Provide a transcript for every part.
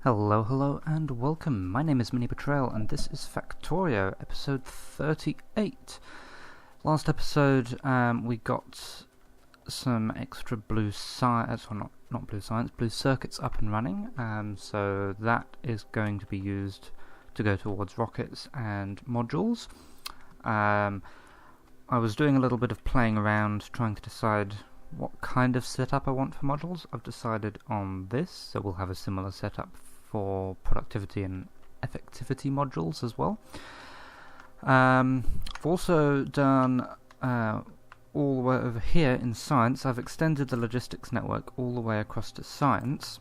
Hello, and welcome. My name is MiniBetrayal, and this is Factorio, episode 38. Last episode, we got some extra blue science, well, not blue science, blue circuits up and running. So that is going to be used to go towards rockets and modules. I was doing a little bit of playing around, trying to decide what kind of setup I want for modules. I've decided on this, so we'll have a similar setup for productivity and effectivity modules as well. I've also done all the way over here in science. I've extended the logistics network all the way across to science,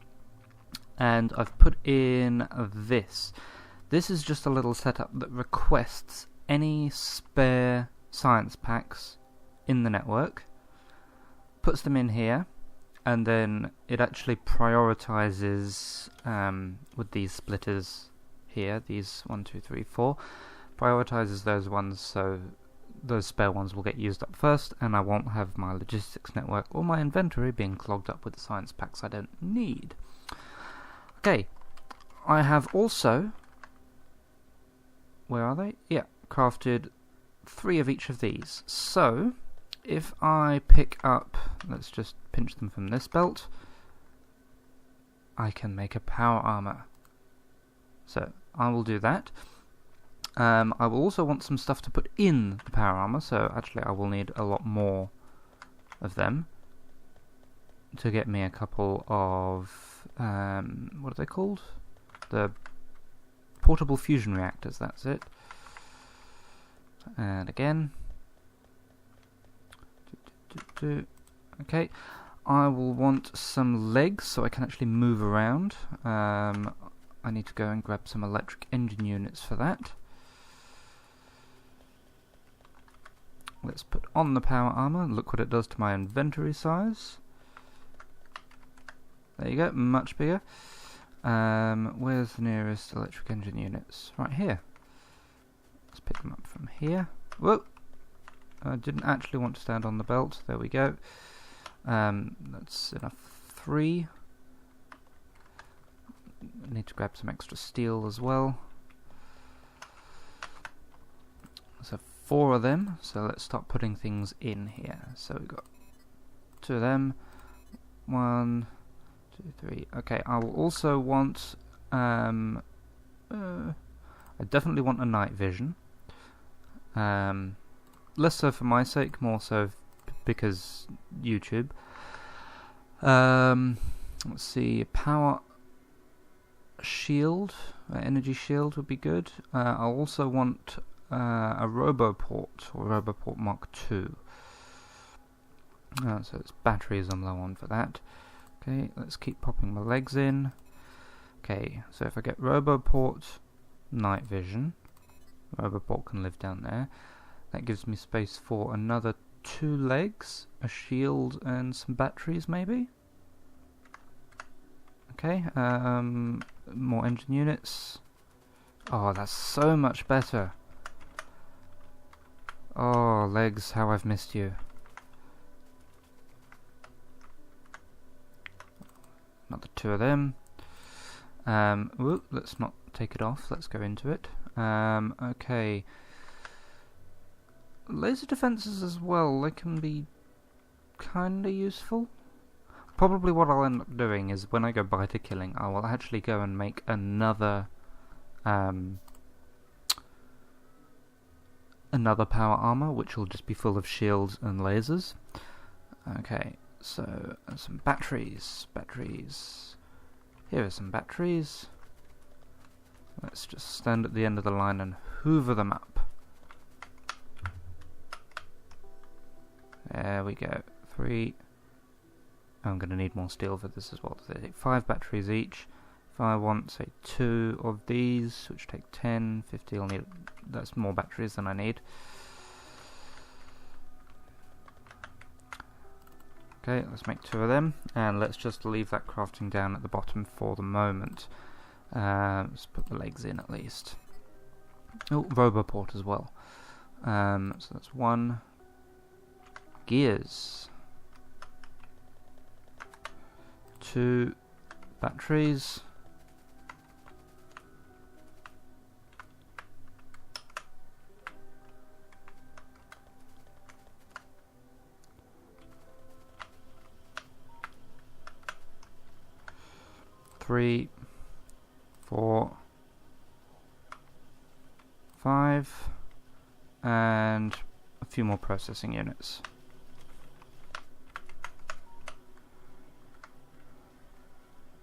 and I've put in this. This is just a little setup that requests any spare science packs in the network, puts them in here, and then it actually prioritizes with these splitters here, these 1, 2, 3, 4, prioritizes those ones, so those spare ones will get used up first, and I won't have my logistics network or my inventory being clogged up with the science packs I don't need. Okay, I have also, where are they? Yeah, crafted 3 of each of these. So if I pick up, let's just pinch them from this belt, I can make a power armor. So I will do that. I will also want some stuff to put in the power armor, so actually I will need a lot more of them to get me a couple of, what are they called? The portable fusion reactors, that's it. And again. Okay, I will want some legs so I can actually move around. I need to go and grab some electric engine units for that. Let's put on the power armor. Look what it does to my inventory size. There you go, much bigger. Where's the nearest electric engine units? Right here. Let's pick them up from here. Whoa! I didn't actually want to stand on the belt. There we go. That's enough. 3. I need to grab some extra steel as well. So 4 of them. So let's start putting things in here. So we've got 2 of them. 1, 2, 3. Okay, I will also want... I definitely want a night vision. Less so for my sake, more so because YouTube. Let's see, power shield, energy shield would be good. I'll also want a Roboport, or Roboport Mark II. So it's batteries I'm low on for that. Okay, let's keep popping my legs in. Okay, so if I get Roboport, night vision, Roboport can live down there. That gives me space for another 2 legs, a shield, and some batteries, maybe? Okay, more engine units. Oh, that's so much better. Oh, legs, how I've missed you. Another 2 of them. Let's not take it off, let's go into it. Okay. Laser defenses as well, they can be kinda useful. Probably what I'll end up doing is when I go biter killing, I will actually go and make another power armor, which will just be full of shields and lasers. Okay, so some batteries. Here are some batteries. Let's just stand at the end of the line and hoover them up. There we go. 3. I'm going to need more steel for this as well. So they take 5 batteries each. If I want, say, 2 of these, which take 10, 50, I'll need... That's more batteries than I need. Okay, let's make 2 of them. And let's just leave that crafting down at the bottom for the moment. Let's put the legs in at least. Oh, Roboport as well. So that's 1... Gears. 2 batteries. 3, 4, 5, and a few more processing units.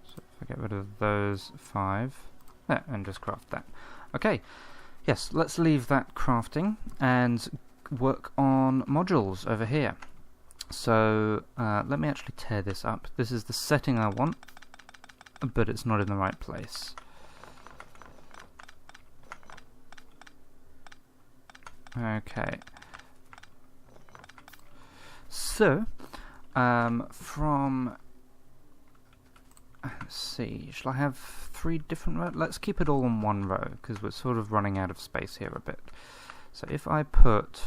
So if I get rid of those 5, and just craft that. Okay, yes, let's leave that crafting and work on modules over here. So let me actually tear this up. This is the setting I want, but it's not in the right place. Okay. So, from... let's see, shall I have 3 different rows? Let's keep it all in one row, because we're sort of running out of space here a bit. So if I put,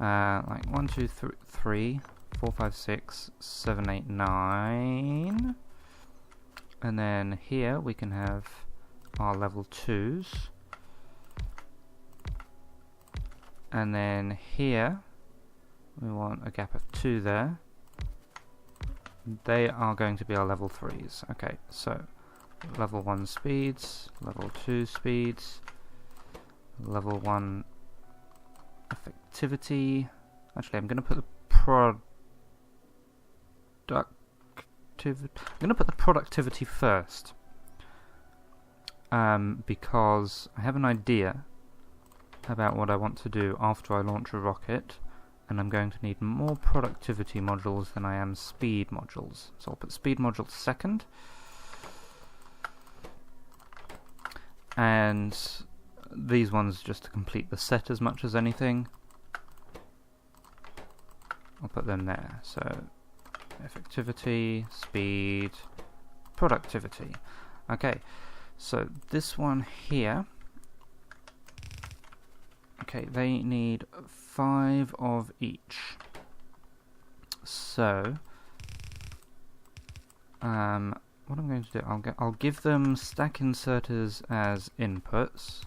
like 1, 2, 3, 4, 5, 6, 7, 8, 9... and then here we can have our level 2s. And then here we want a gap of 2 there. They are going to be our level 3s. Okay, so level 1 speeds, level 2 speeds, level 1 effectivity. Actually, I'm going to put the productivity first, because I have an idea about what I want to do after I launch a rocket, and I'm going to need more productivity modules than I am speed modules. So I'll put speed modules second, and these ones just to complete the set as much as anything. I'll put them there. So effectivity, speed, productivity. Okay, so this one here, okay, they need 5 of each. So, what I'm going to do, I'll give them stack inserters as inputs,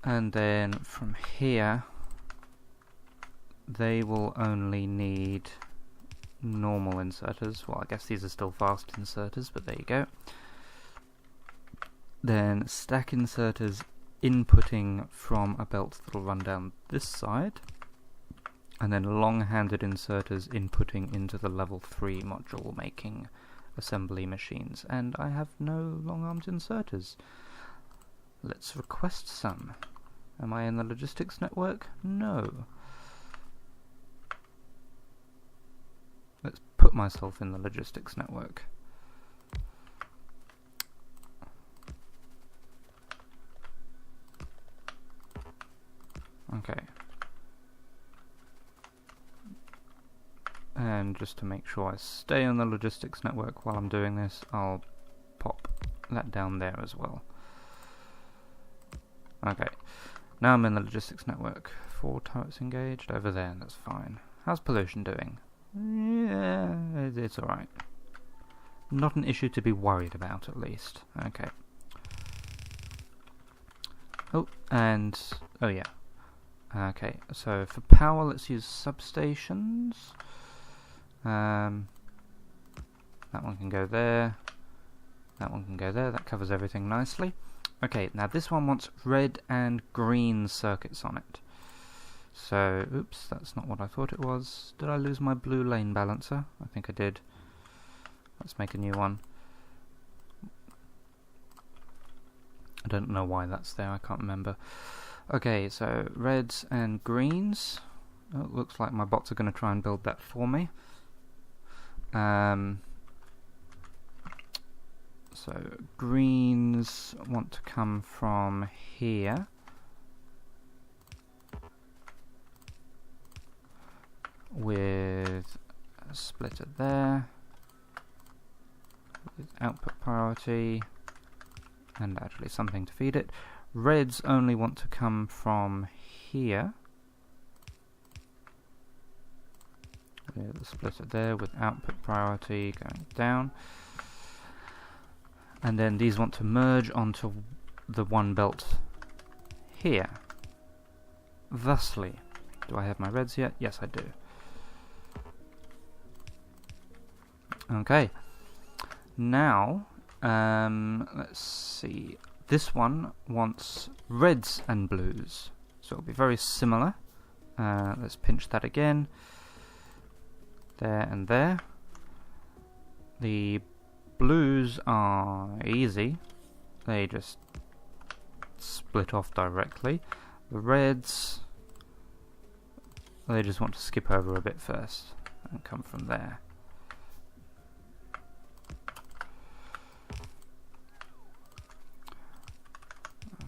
and then from here they will only need normal inserters. Well, I guess these are still fast inserters, but there you go. Then stack inserters inputting from a belt that'll run down this side, and then long-handed inserters inputting into the level 3 module making assembly machines. And I have no long-armed inserters. Let's request some. Am I in the logistics network? No. Let's put myself in the logistics network. Okay. And just to make sure I stay on the logistics network while I'm doing this, I'll pop that down there as well. Okay. Now I'm in the logistics network. 4 turrets engaged over there, that's fine. How's pollution doing? Yeah, it's alright. Not an issue to be worried about, at least. Okay. Oh, and... oh yeah. Okay, so for power, let's use substations. That one can go there. That one can go there. That covers everything nicely. Okay, now this one wants red and green circuits on it. So, oops, that's not what I thought it was. Did I lose my blue lane balancer? I think I did. Let's make a new one. I don't know why that's there, I can't remember. Okay, so reds and greens. Oh, it looks like my bots are going to try and build that for me. So greens want to come from here. With a splitter there. With output priority. And actually something to feed it. Reds only want to come from here. With a splitter there with output priority going down. And then these want to merge onto the one belt here. Thusly. Do I have my reds yet? Yes, I do. Okay. Now, let's see. This one wants reds and blues, so it'll be very similar. Let's pinch that again. There and there. The blues are easy. They just split off directly. The reds, they just want to skip over a bit first and come from there.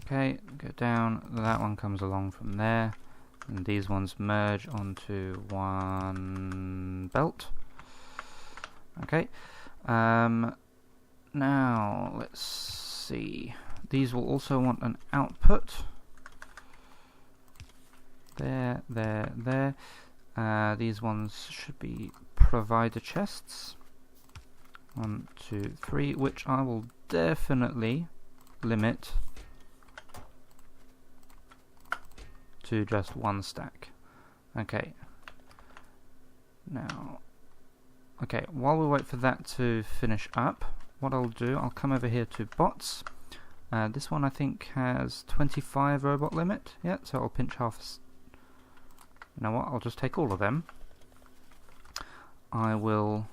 Okay, go down. That one comes along from there. And these ones merge onto one belt. Okay. Now, let's see. These will also want an output. There, there, there. These ones should be provider chests. 1, 2, 3, which I will definitely limit to just one stack. Okay. Now, okay, while we wait for that to finish up, what I'll do, I'll come over here to bots. This one I think has 25 robot limit. Yeah, so I'll pinch half. You know what, I'll just take all of them. I will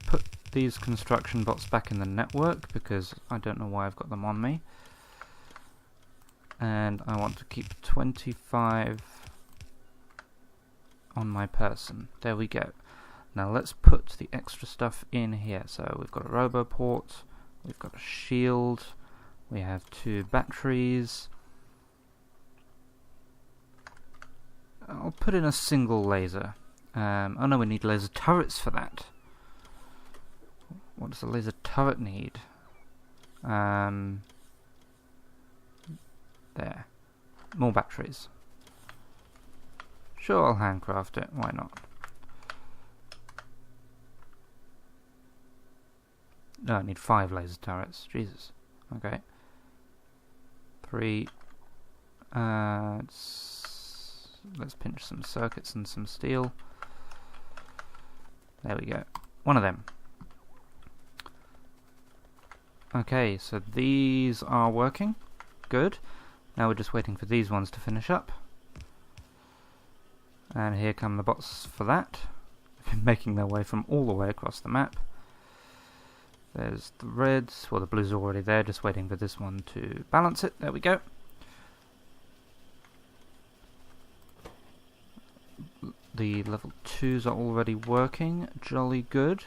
put these construction bots back in the network because I don't know why I've got them on me. And I want to keep 25 on my person. There we go. Now let's put the extra stuff in here. So we've got a robo port, we've got a shield, we have 2 batteries. I'll put in a single laser. Oh no, we need laser turrets for that. What does a laser turret need? There. More batteries. Sure, I'll handcraft it. Why not? No, I need 5 laser turrets. Jesus. Okay. 3. Let's pinch some circuits and some steel. There we go. One of them. Okay, so these are working. Good. Now we're just waiting for these ones to finish up. And here come the bots for that. They've been making their way from all the way across the map. There's the reds, well the blues are already there, just waiting for this one to balance it. There we go. The level 2s are already working, jolly good.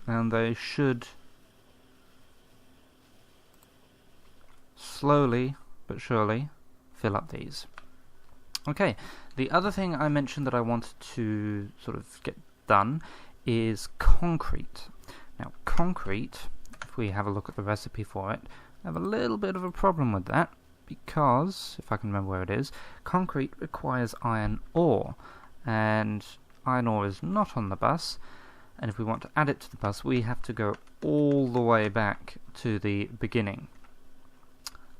And they should slowly but surely fill up these. Okay, the other thing I mentioned that I wanted to sort of get done is concrete. Now concrete, if we have a look at the recipe for it, I have a little bit of a problem with that because, if I can remember where it is, concrete requires iron ore, and iron ore is not on the bus, and if we want to add it to the bus we have to go all the way back to the beginning.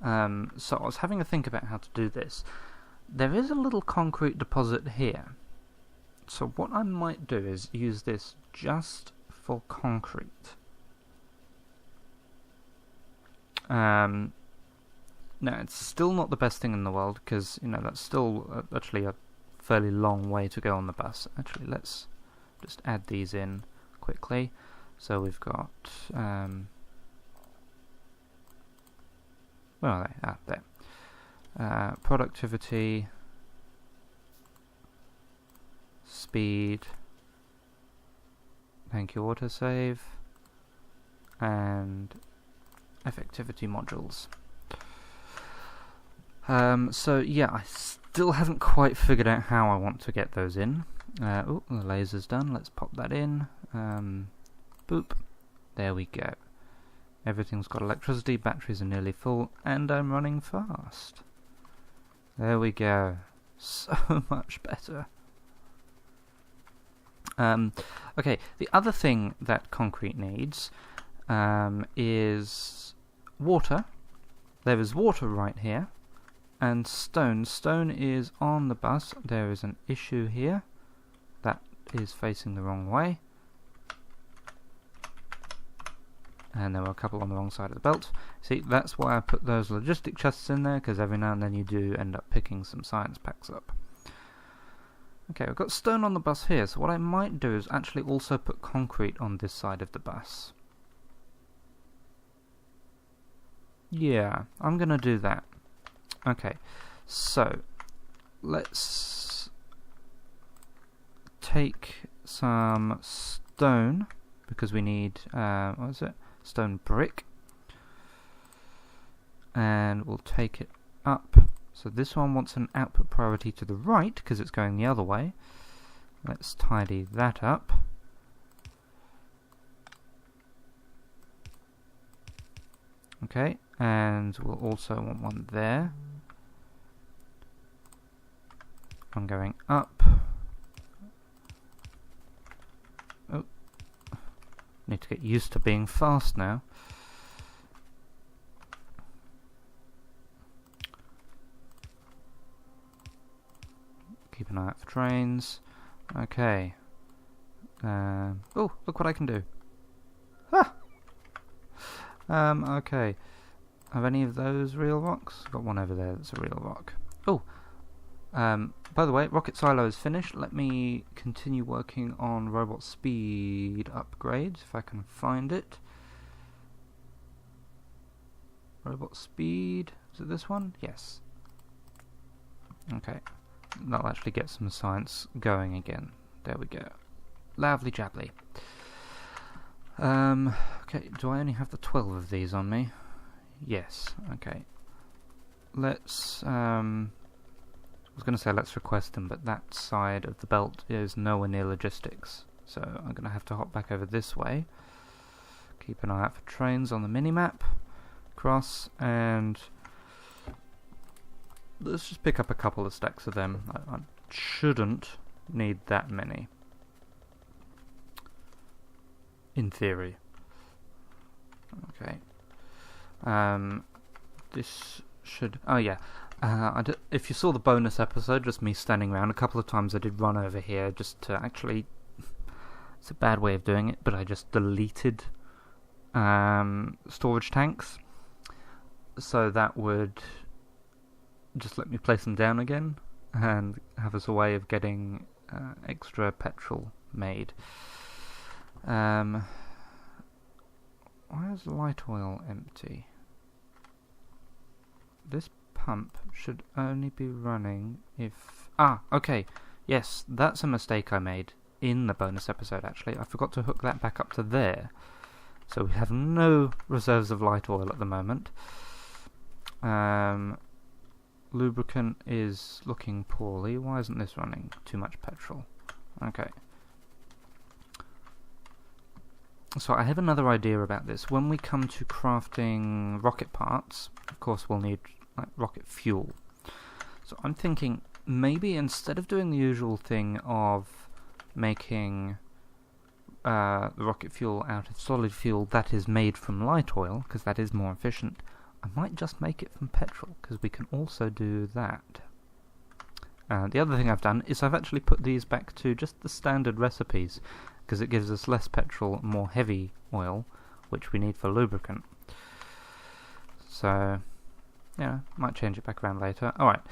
So I was having a think about how to do this. There is a little concrete deposit here, so what I might do is use this just for concrete. Now it's still not the best thing in the world because, you know, that's still actually a fairly long way to go on the bus. Actually, let's just add these in quickly. So we've got where are they? Ah, there. Productivity, speed, thank you autosave, and effectivity modules. So yeah, I still haven't quite figured out how I want to get those in. Oh, the laser's done. Let's pop that in. Boop. There we go. Everything's got electricity, batteries are nearly full, and I'm running fast. There we go. So much better. Okay, the other thing that concrete needs is water. There is water right here, and stone. Stone is on the bus. There is an issue here. That is facing the wrong way. and there were a couple on the wrong side of the belt. See, that's why I put those logistic chests in there, because every now and then you do end up picking some science packs up. Okay, we've got stone on the bus here, so what I might do is actually also put concrete on this side of the bus. Yeah, I'm gonna do that. Okay, so let's take some stone, because we need, what is it? Stone brick. And we'll take it up. So this one wants an output priority to the right, because it's going the other way. Let's tidy that up. Okay, and we'll also want one there. I'm going up. Oh, need to get used to being fast now. Keep an eye out for trains. Okay. Oh, look what I can do. Ah! Okay. Have any of those real rocks? Got one over there that's a real rock. Oh! By the way, rocket silo is finished. Let me continue working on robot speed upgrades, if I can find it. Robot speed. Is it this one? Yes. Okay. That'll actually get some science going again. There we go. Lovely jubbly. Okay, do I only have the 12 of these on me? Yes, okay. Let's, I was going to say let's request them, but that side of the belt is nowhere near logistics. So I'm going to have to hop back over this way. Keep an eye out for trains on the mini-map. Cross, and let's just pick up a couple of stacks of them. I shouldn't need that many, in theory. Okay. This should... Oh yeah. If you saw the bonus episode, just me standing around, a couple of times I did run over here just to actually... It's a bad way of doing it, but I just deleted storage tanks. So that would just let me place them down again and have us a way of getting extra petrol made. Why is light oil empty? This pump should only be running if... Ah, okay. Yes, that's a mistake I made in the bonus episode, actually. I forgot to hook that back up to there. So we have no reserves of light oil at the moment. Lubricant is looking poorly. Why isn't this running? Too much petrol. Okay. So I have another idea about this. When we come to crafting rocket parts, of course we'll need like rocket fuel. So I'm thinking maybe instead of doing the usual thing of making the rocket fuel out of solid fuel that is made from light oil, because that is more efficient, I might just make it from petrol, because we can also do that. The other thing I've done is I've actually put these back to just the standard recipes, because it gives us less petrol, more heavy oil, which we need for lubricant. So, yeah, might change it back around later. Alright,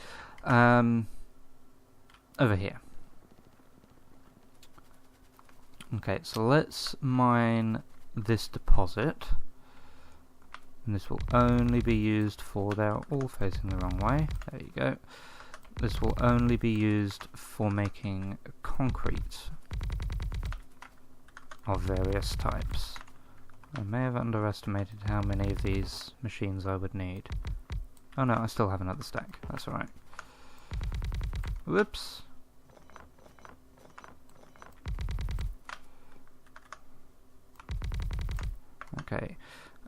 over here. Okay, so let's mine this deposit. And this will only be used for... They're all facing the wrong way. There you go. This will only be used for making concrete of various types. I may have underestimated how many of these machines I would need. Oh no, I still have another stack. That's alright. Whoops. Okay.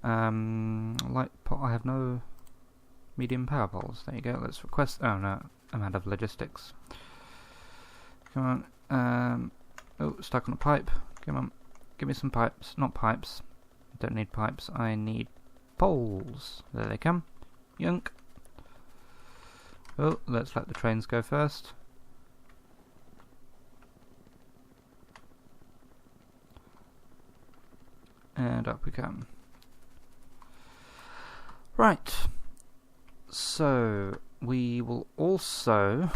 Light pot. I have no medium power poles. There you go. Let's request... Oh no, I'm out of logistics. Come on. Oh, stuck on a pipe. Come on. Give me some pipes. Not pipes. I don't need pipes. I need poles. There they come. Yunk. Oh, let's let the trains go first. And up we come. Right, so we will also,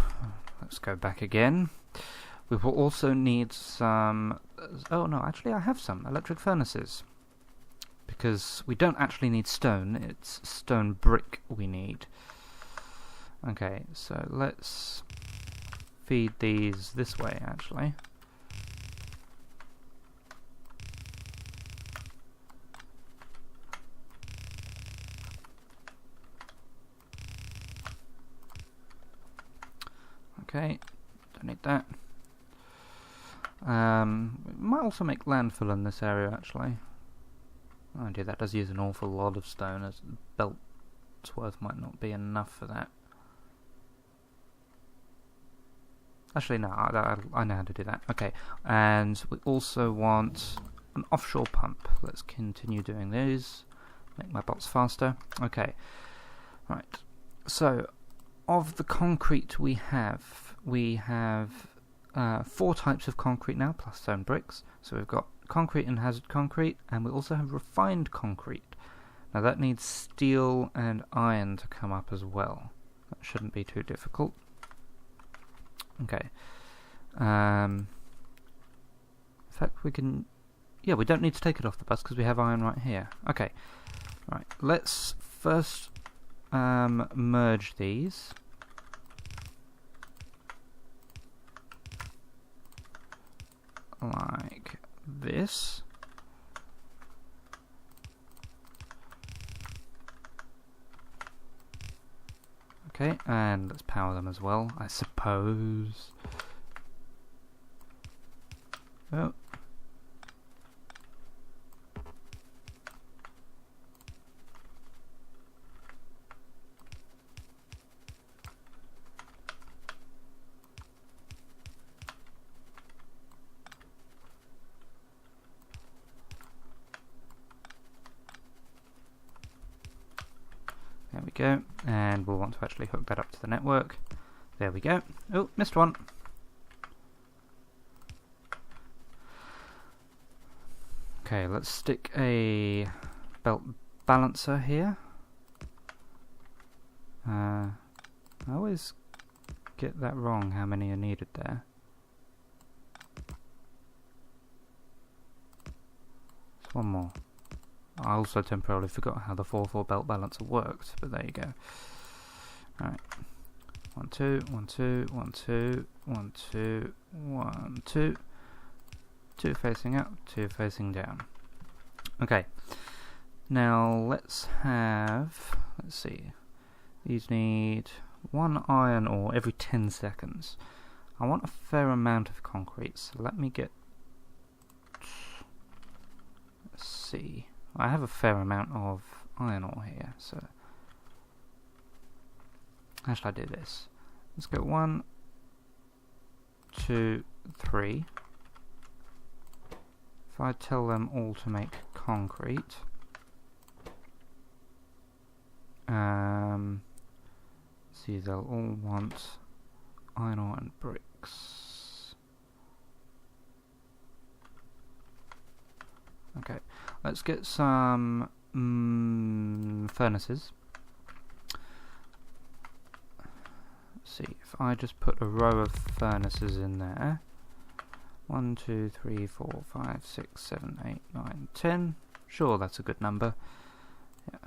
let's go back again, we will also need some, oh no, actually I have some electric furnaces, because we don't actually need stone, it's stone brick we need. Okay, so let's feed these this way actually. Okay, don't need that. We might also make landfill in this area actually. Oh dear, that does use an awful lot of stone, as belt's worth might not be enough for that. Actually no, I know how to do that. Okay, and we also want an offshore pump. Let's continue doing these, make my bots faster. Okay, right, so of the concrete we have 4 types of concrete now, plus stone bricks. So we've got concrete and hazard concrete, and we also have refined concrete. Now that needs steel and iron to come up as well. That shouldn't be too difficult. Okay. In fact, we can... Yeah, we don't need to take it off the bus because we have iron right here. Okay. Right, let's first merge these. Like this. Okay, and let's power them as well, I suppose. Oh. There we go, and we'll want to actually hook that up to the network. There we go. Oh, missed one. Okay, let's stick a belt balancer here. I always get that wrong, how many are needed there. There's one more. I also temporarily forgot how the 4-4 belt balancer worked, but there you go. Alright. 1, 2, 1, 2, 1, 2, 1, 2, 1, 2. 2 facing up, 2 facing down. Okay. Now let's see. These need 1 iron ore every 10 seconds. I want a fair amount of concrete, so let me get... Let's see. I have a fair amount of iron ore here, so how should I do this? Let's go 1, 2, 3. If I tell them all to make concrete, see, they'll all want iron ore and bricks. Okay. Let's get some furnaces. Let's see, if I just put a row of furnaces in there. 1, 2, 3, 4, 5, 6, 7, 8, 9, 10. Sure, that's a good number. Yeah.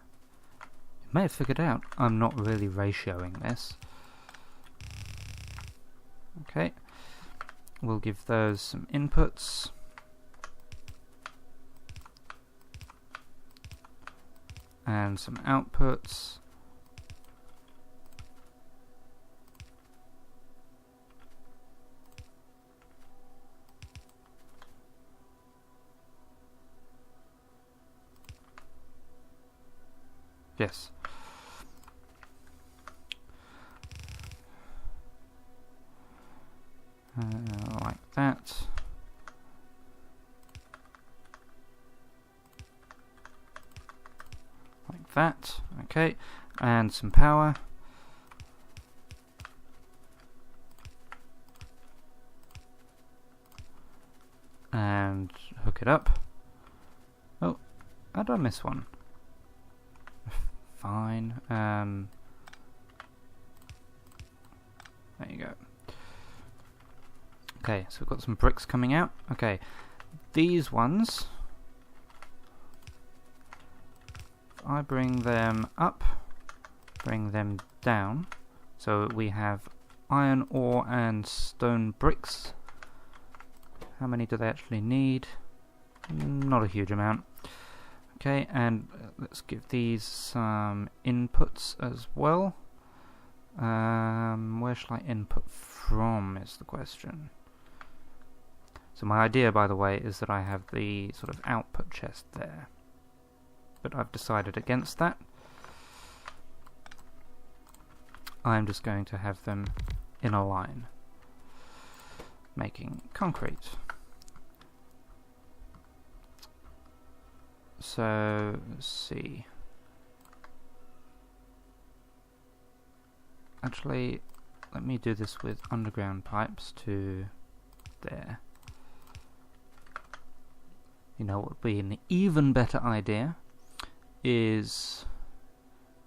You may have figured out I'm not really ratioing this. Okay. We'll give those some inputs. And some outputs. Yes. Like that. Like that. Okay. And some power. And hook it up. Oh, how did I miss one? fine. There you go. Okay, so we've got some bricks coming out. Okay, these ones, if I bring them up, bring them down, so we have iron ore and stone bricks. How many do they actually need? Not a huge amount. Okay, and let's give these some inputs as well. Where shall I input from is the question. So my idea, by the way, is that I have the sort of output chest there. But I've decided against that. I'm just going to have them in a line, making concrete. So, let's see. Actually, let me do this with underground pipes to there. You know what would be an even better idea is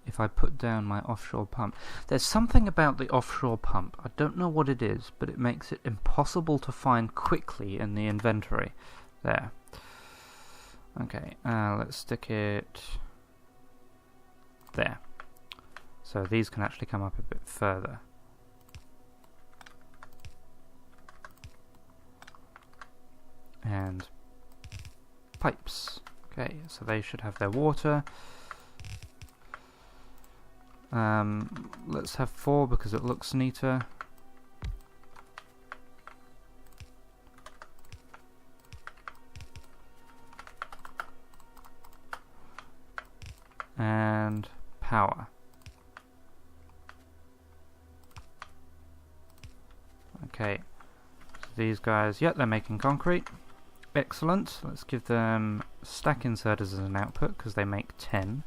if I put down my offshore pump. There's something about the offshore pump, I don't know what it is, but it makes it impossible to find quickly in the inventory. There. Okay, let's stick it there. So these can actually come up a bit further. And pipes. Okay, so they should have their water. Let's have 4 because it looks neater. And power. Okay, so these guys, yep, they're making concrete. Excellent. Let's give them stack inserters as an output because they make 10.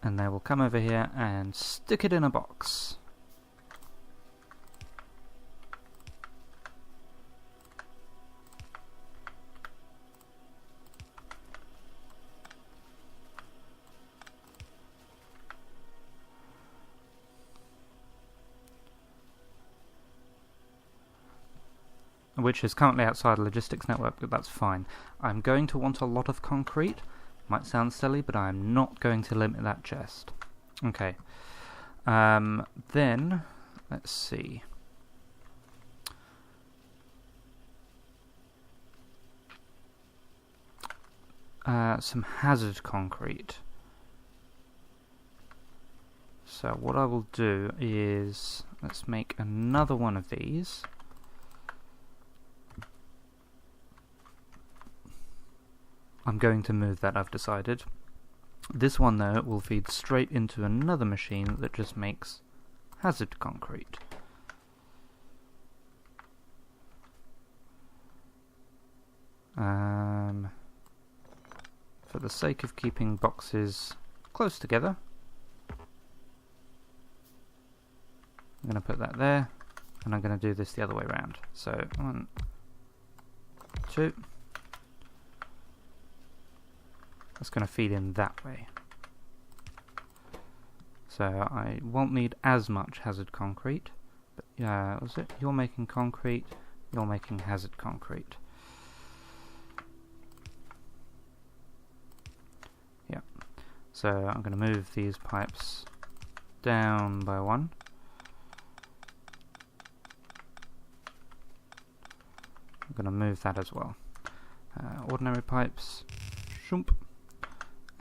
And they will come over here and stick it in a box. Which is currently outside the logistics network, but that's fine. I'm going to want a lot of concrete. Might sound silly, but I'm not going to limit that chest. Okay. Then, let's see. Some hazard concrete. So what I will do is, let's make another one of these. I'm going to move that, I've decided. This one, though, will feed straight into another machine that just makes hazard concrete. For the sake of keeping boxes close together, I'm going to put that there, and I'm going to do this the other way around. So, 1, 2. That's going to feed in that way. So I won't need as much hazard concrete. But was it? You're making concrete, you're making hazard concrete. Yeah. So I'm going to move these pipes down by 1. I'm going to move that as well. Ordinary pipes. Shoomp.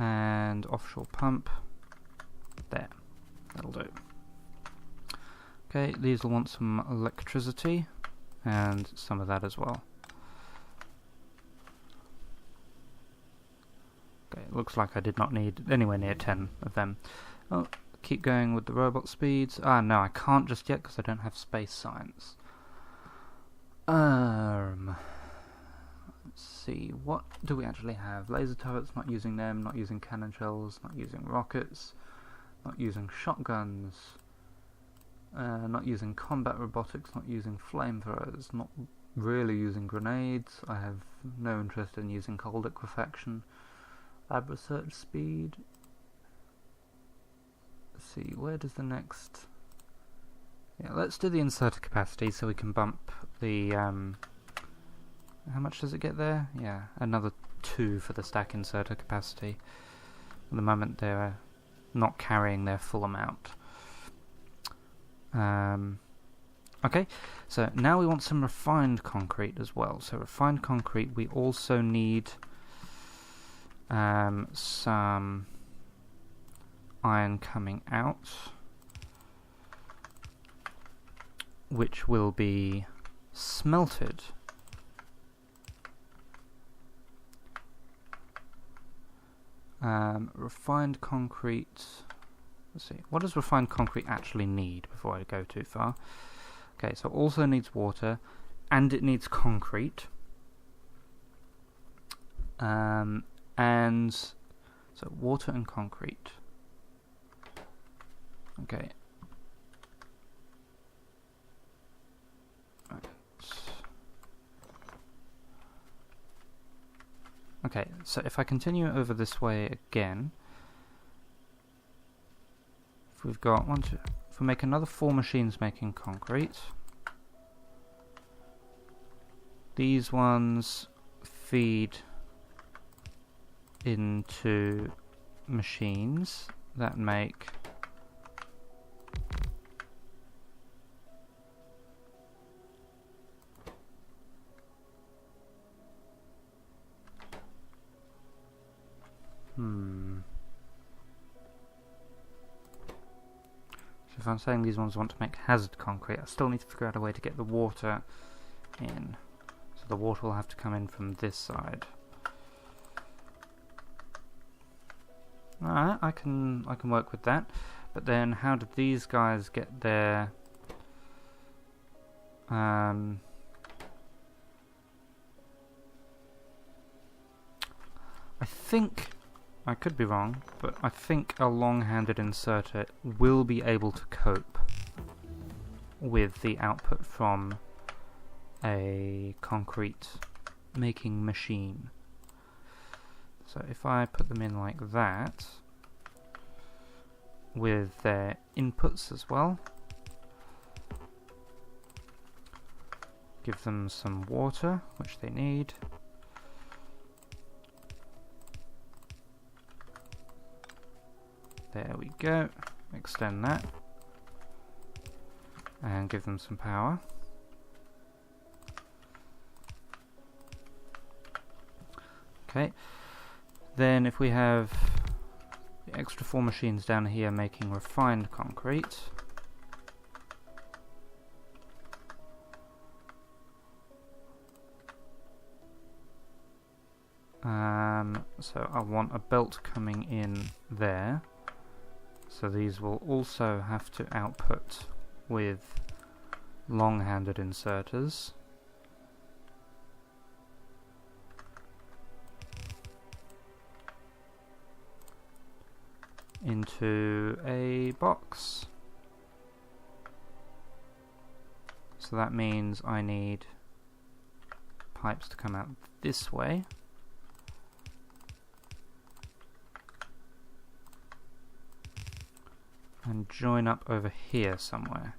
And offshore pump. There. That'll do. Okay, these will want some electricity and some of that as well. Okay, it looks like I did not need anywhere near 10 of them. Oh, keep going with the robot speeds. Ah, no, I can't just yet because I don't have space science. Let's see, what do we actually have? Laser turrets, not using them, not using cannon shells, not using rockets, not using shotguns. not using combat robotics, not using flamethrowers, not really using grenades. I have no interest in using cold liquefaction. Lab research speed. Let's see, where does the next... Yeah, let's do the inserter capacity so we can bump the... how much does it get there? Yeah, another 2 for the stack inserter capacity. At the moment they're not carrying their full amount. Okay, so now we want some refined concrete as well. So refined concrete, we also need some iron coming out, which will be smelted. Refined concrete. Let's see, what does refined concrete actually need before I go too far? Okay, so it also needs water, and it needs concrete. And so water and concrete. Okay. Right. Okay, so if I continue over this way again, if we've got if we make another 4 machines making concrete, these ones feed into machines that make So if I'm saying these ones want to make hazard concrete, I still need to figure out a way to get the water in. So the water will have to come in from this side. Alright, I can work with that. But then how do these guys get their I think, I could be wrong, but I think a long-handed inserter will be able to cope with the output from a concrete making machine. So if I put them in like that, with their inputs as well, give them some water, which they need. There we go. Extend that. And give them some power. Okay. Then if we have the extra 4 machines down here making refined concrete, so I want a belt coming in there. So these will also have to output with long-handed inserters. Into a box. So that means I need pipes to come out this way. And join up over here somewhere.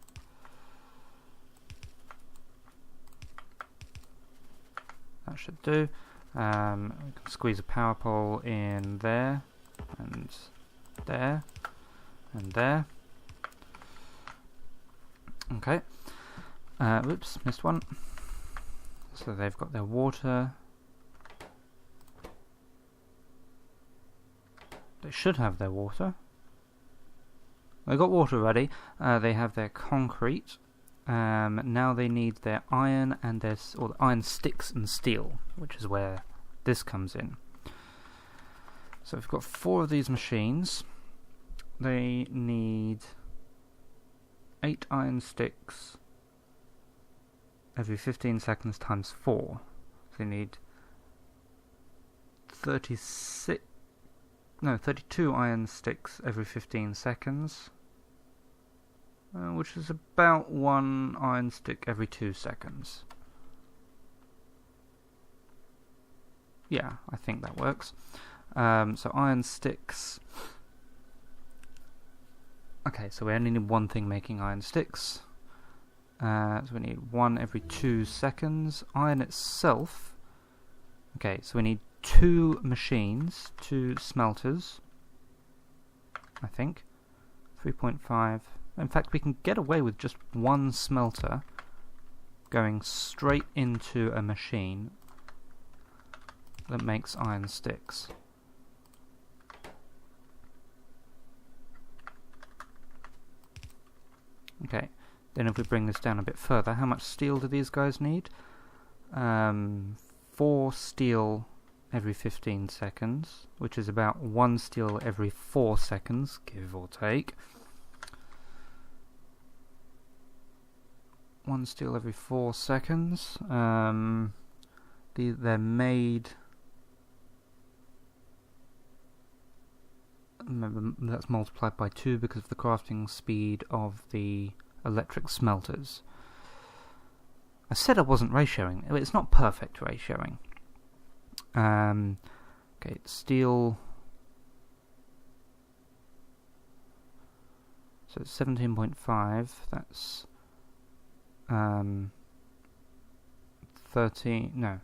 That should do. We can squeeze a power pole in there, and there, and there. Okay. Whoops, missed one. So they've got their water. They should have their water. They got water ready. They have their concrete. Now they need their iron and their iron sticks and steel, which is where this comes in. So we've got 4 of these machines. They need 8 iron sticks every 15 seconds times 4. So they need 32 iron sticks every 15 seconds. which is about 1 iron stick every 2 seconds. Yeah, I think that works. So iron sticks. Okay, so we only need one thing making iron sticks. So we need 1 every 2 seconds. Iron itself. Okay, so we need 2 machines, 2 smelters. I think. 3.5. In fact, we can get away with just 1 smelter going straight into a machine that makes iron sticks. Okay, then if we bring this down a bit further, how much steel do these guys need? 4 steel every 15 seconds, which is about 1 steel every 4 seconds, give or take. 1 steel every 4 seconds. They're made... Remember, that's multiplied by 2 because of the crafting speed of the electric smelters. I said I wasn't ratioing. It's not perfect ratioing. Okay, steel. So it's 17.5. That's 13. No.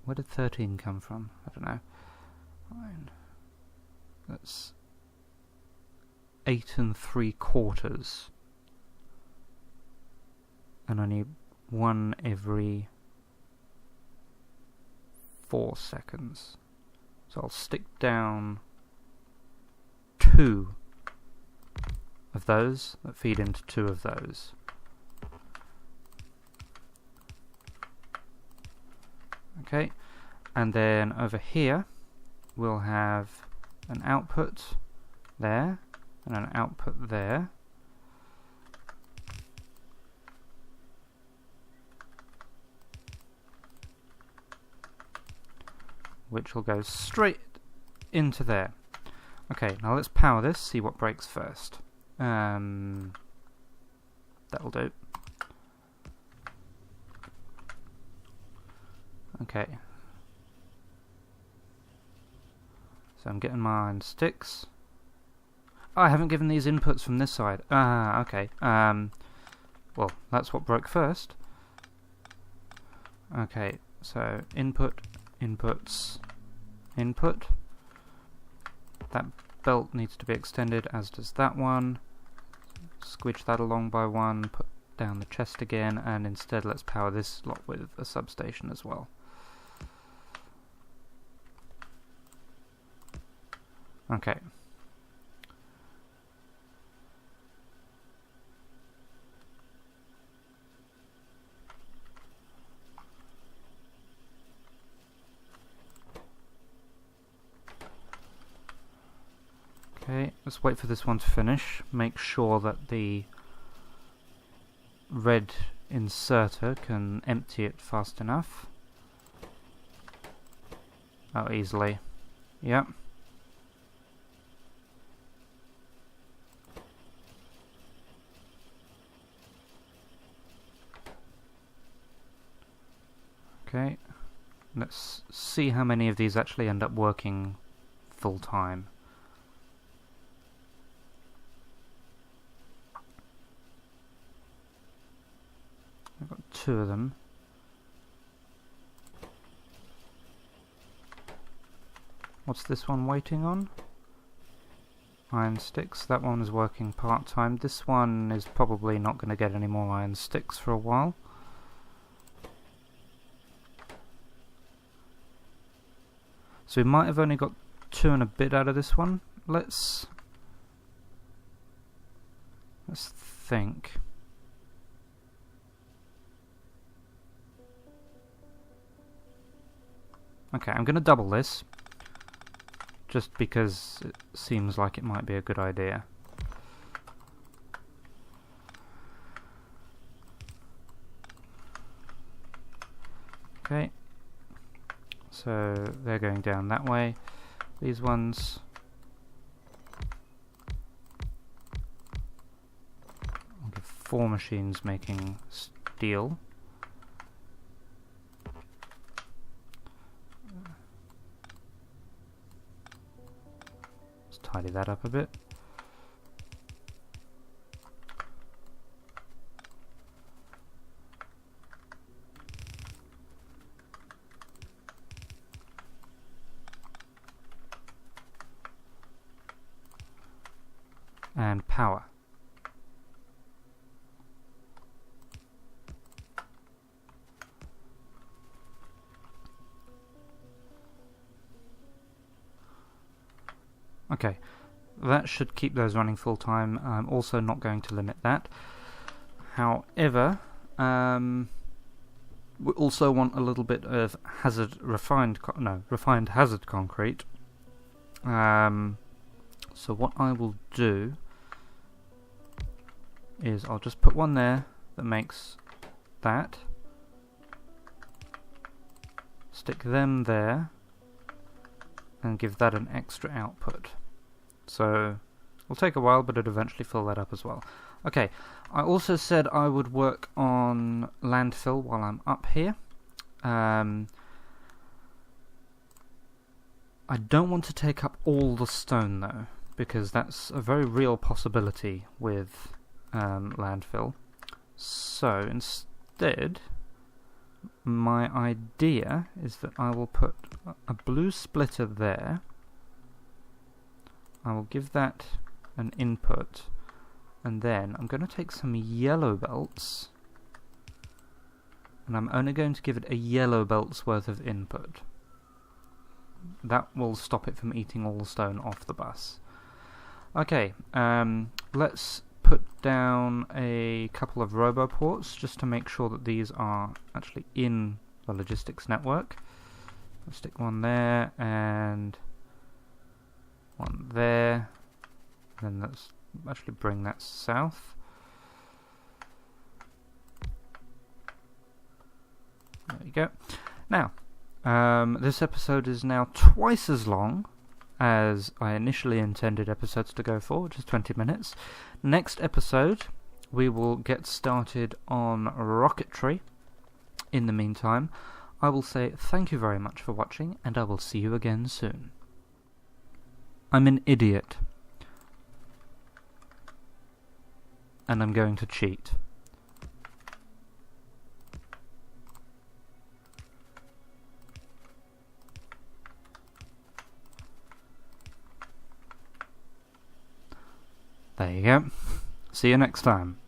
Where did 13 come from? I don't know. Fine. That's 8 3/4. And I need 1 every 4 seconds. So I'll stick down 2 of those that feed into 2 of those. Okay, and then over here we'll have an output there and an output there. Which will go straight into there. Okay, now let's power this, see what breaks first. That'll do. Okay. So I'm getting my iron sticks. Oh, I haven't given these inputs from this side. Ah, okay. Well, that's what broke first. Okay, so input, inputs, input. That belt needs to be extended, as does that one. Squidge that along by 1, put down the chest again, and instead let's power this lot with a substation as well. Okay. Okay, let's wait for this one to finish. Make sure that the red inserter can empty it fast enough. Oh, easily. Yep. Okay, let's see how many of these actually end up working full time. I've got 2 of them. What's this one waiting on? Iron sticks. That one is working part-time. This one is probably not going to get any more iron sticks for a while. So we might have only got 2 and a bit out of this one. Let's think. Okay, I'm going to double this, just because it seems like it might be a good idea. Okay, so they're going down that way. These ones 4 machines making steel. Let's tidy that up a bit. And power. Okay, that should keep those running full time. I'm also not going to limit that. However, we also want a little bit of refined hazard concrete. So what I will do is I'll just put one there that makes that. Stick them there and give that an extra output. So it'll take a while, but it'll eventually fill that up as well. Okay, I also said I would work on landfill while I'm up here. I don't want to take up all the stone though, because that's a very real possibility with landfill. So instead, my idea is that I will put a blue splitter there. I will give that an input, and then I'm going to take some yellow belts, and I'm only going to give it a yellow belt's worth of input. That will stop it from eating all the stone off the bus. Okay, let's put down a couple of roboports just to make sure that these are actually in the logistics network. I'll stick one there and one there, and then let's actually bring that south. There you go. Now, this episode is now twice as long as I initially intended episodes to go for, which is 20 minutes. Next episode, we will get started on rocketry. In the meantime, I will say thank you very much for watching, and I will see you again soon. I'm an idiot, and I'm going to cheat. There you go. See you next time.